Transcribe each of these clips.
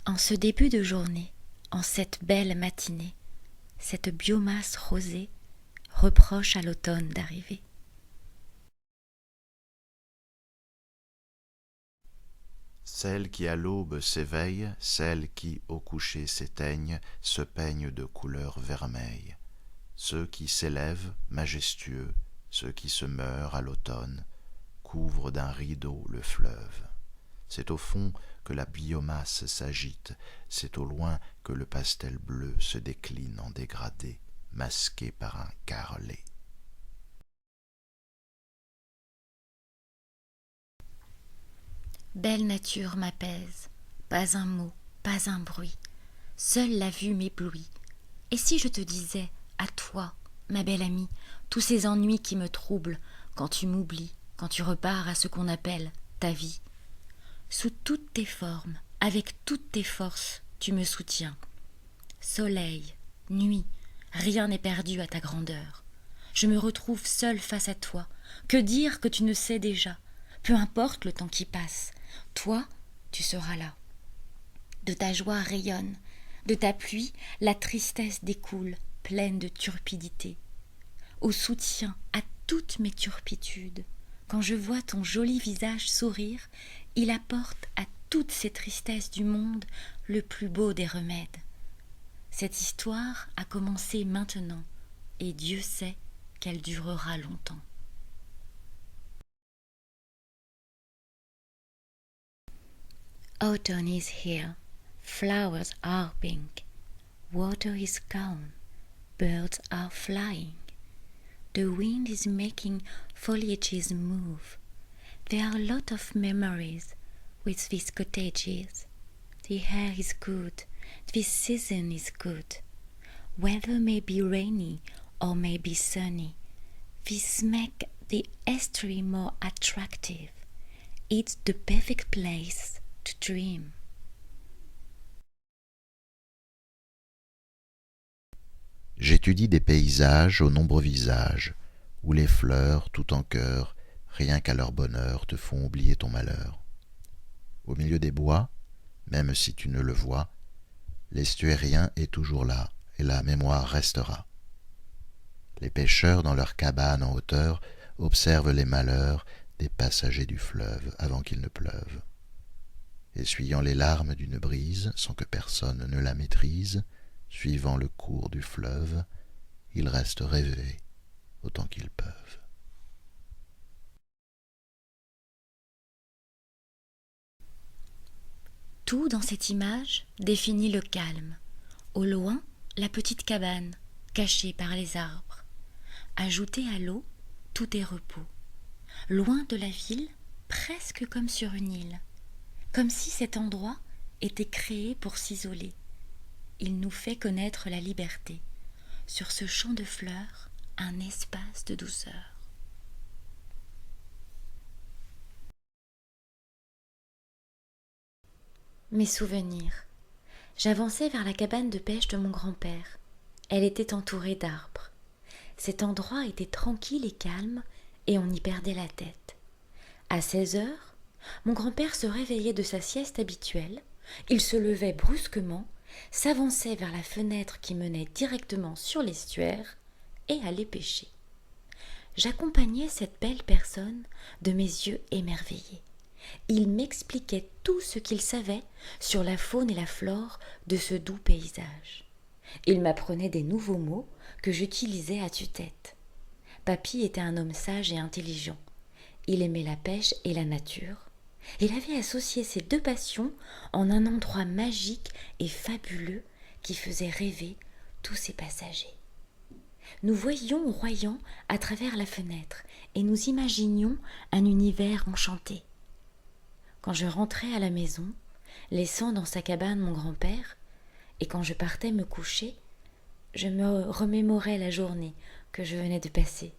En ce début de journée, en cette belle matinée, cette biomasse rosée reproche à l'automne d'arriver. Celle qui à l'aube s'éveille, celle qui au coucher s'éteignent, se peignent de couleur vermeille. Ceux qui s'élèvent, majestueux, ceux qui se meurent à l'automne, couvrent d'un rideau le fleuve. C'est au fond que la biomasse s'agite, c'est au loin que le pastel bleu se décline en dégradé, masqué par un carrelet. Belle nature m'apaise, pas un mot, pas un bruit, seule la vue m'éblouit. Et si je te disais, à toi, ma belle amie, tous ces ennuis qui me troublent, quand tu m'oublies, quand tu repars à ce qu'on appelle ta vie. Sous toutes tes formes, avec toutes tes forces, tu me soutiens. Soleil, nuit, rien n'est perdu à ta grandeur. Je me retrouve seule face à toi. Que dire que tu ne sais déjà? Peu importe le temps qui passe, toi, tu seras là. De ta joie rayonne, de ta pluie, la tristesse découle, pleine de turpidité. Au soutien à toutes mes turpitudes, quand je vois ton joli visage sourire, il apporte à toutes ces tristesses du monde le plus beau des remèdes. Cette histoire a commencé maintenant, et Dieu sait qu'elle durera longtemps. Autumn is here, flowers are pink, water is calm, birds are flying. The wind is making foliages move. There are a lot of memories with these cottages. The air is good, this season is good. Weather may be rainy or may be sunny. This makes the estuary more attractive. It's the perfect place to dream. J'étudie des paysages aux nombreux visages, où les fleurs, tout en cœur, rien qu'à leur bonheur, te font oublier ton malheur. Au milieu des bois, même si tu ne le vois, l'estuairien est toujours là, et la mémoire restera. Les pêcheurs, dans leurs cabanes en hauteur, observent les malheurs des passagers du fleuve avant qu'il ne pleuve. Essuyant les larmes d'une brise, sans que personne ne la maîtrise, suivant le cours du fleuve, ils restent rêvés autant qu'ils peuvent. Tout dans cette image définit le calme. Au loin, la petite cabane, cachée par les arbres. Ajouté à l'eau, tout est repos. Loin de la ville, presque comme sur une île. Comme si cet endroit était créé pour s'isoler. Il nous fait connaître la liberté. Sur ce champ de fleurs, un espace de douceur. Mes souvenirs. J'avançais vers la cabane de pêche de mon grand-père. Elle était entourée d'arbres. Cet endroit était tranquille et calme, et on y perdait la tête. À 16 heures, mon grand-père se réveillait de sa sieste habituelle, il se levait brusquement, s'avançait vers la fenêtre qui menait directement sur l'estuaire et allait pêcher. J'accompagnais cette belle personne de mes yeux émerveillés. Il m'expliquait tout ce qu'il savait sur la faune et la flore de ce doux paysage. Il m'apprenait des nouveaux mots que j'utilisais à tue-tête. Papy était un homme sage et intelligent. Il aimait la pêche et la nature. Il avait associé ces deux passions en un endroit magique et fabuleux qui faisait rêver tous ses passagers. Nous voyions Royan à travers la fenêtre et nous imaginions un univers enchanté. Quand je rentrais à la maison, laissant dans sa cabane mon grand-père, et quand je partais me coucher, je me remémorais la journée que je venais de passer.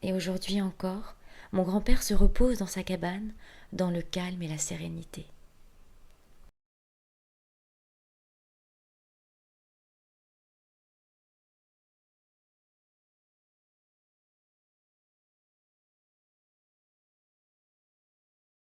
Et aujourd'hui encore, mon grand-père se repose dans sa cabane, dans le calme et la sérénité.